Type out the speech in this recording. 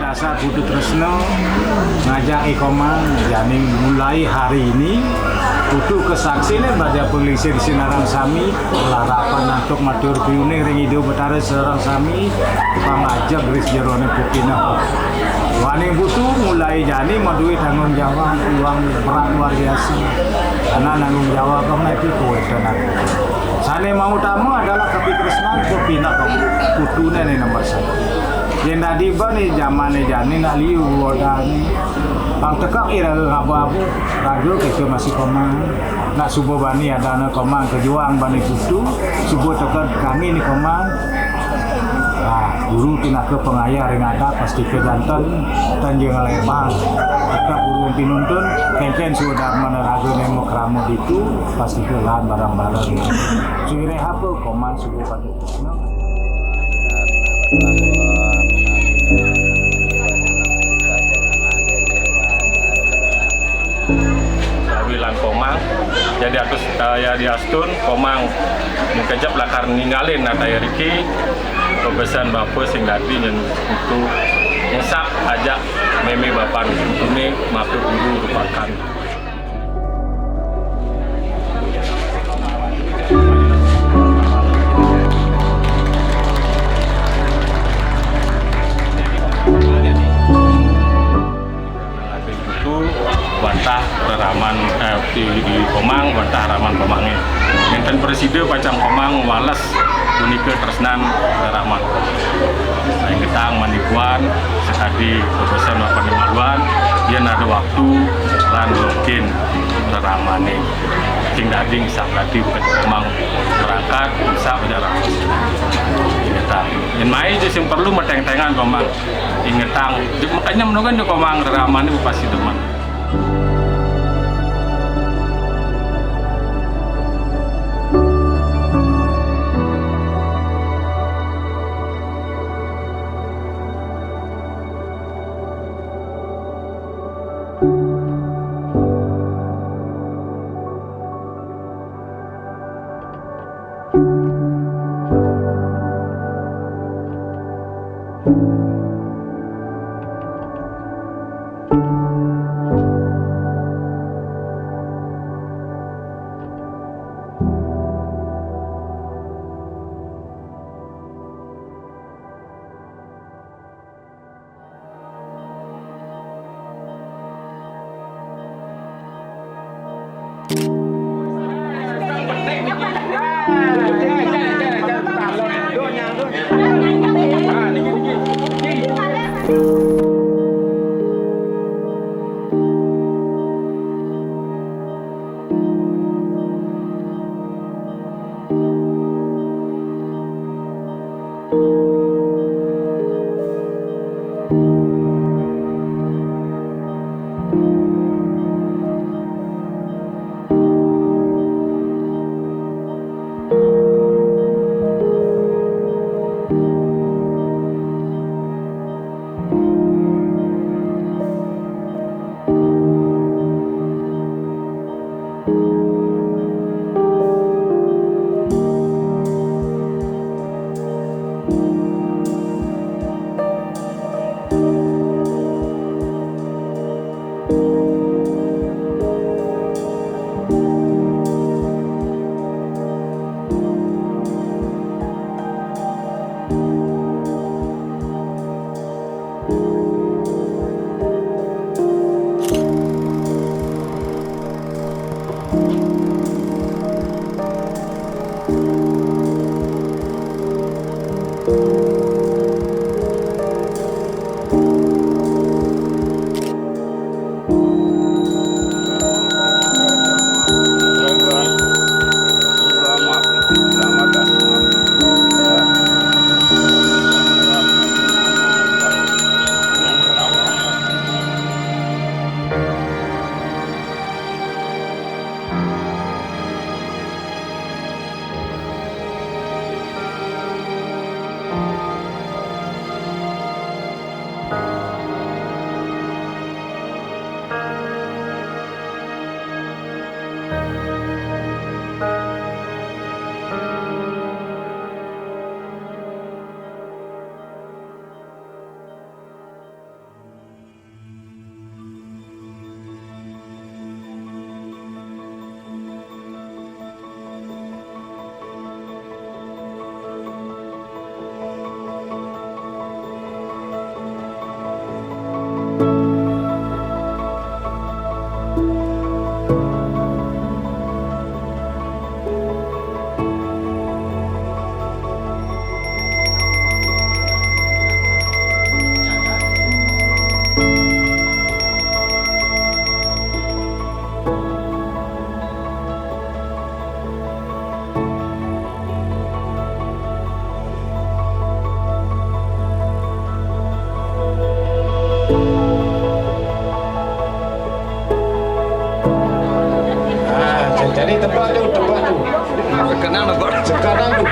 biasa kudu tresno ngajak Komang jadi mulai hari ini kudu kesaksinya pada polisi di Sinaran Sami larapan untuk matur biune ring hidup betara serang Sami pangajak gris jerone pupina wani butuh mulai jadi madui tanggung jawab uang berat luar biasa karena tanggung jawab kamu itu kue tenan sane mau tamu adalah kepitresnan pupina kamu kutune nih nomor satu yang tadi nih zaman jani nak liu wadani bang tekak ira abu-abu radio kita masih Komang nak subuh bani ada anak Komang kejuang bani kutu subuh tekan kami ni Komang guru tina ke pengayah ring ada pasti ke jantan dan jangan lebar kita guru pinuntun kengken sudah meneraga nemo keramu itu pasti ke lahan barang-barang suire apa Komang subuh bani bilang Komang jadi atus ya di Astun Komang mengkejap lakar ninggalin nata Riki kebesan bapak sing dadi yang untuk ngesak ajak meme bapak ini maklum guru rupakan bantah raman di Komang bantah raman Komangnya enten presiden pacang Komang walas unika tresnan raman saya ketang mandipuan sekali kebesan bapak dimaluan dia ada waktu lan mungkin ramane ting dading sakati bukan Komang berangkat bisa berjalan ingetang yang main jadi perlu meteng-tengan Komang ingetang makanya menunggu Komang ramane pasti teman. Jadi tebak tuh. Kenal nggak? Sekarang tuh.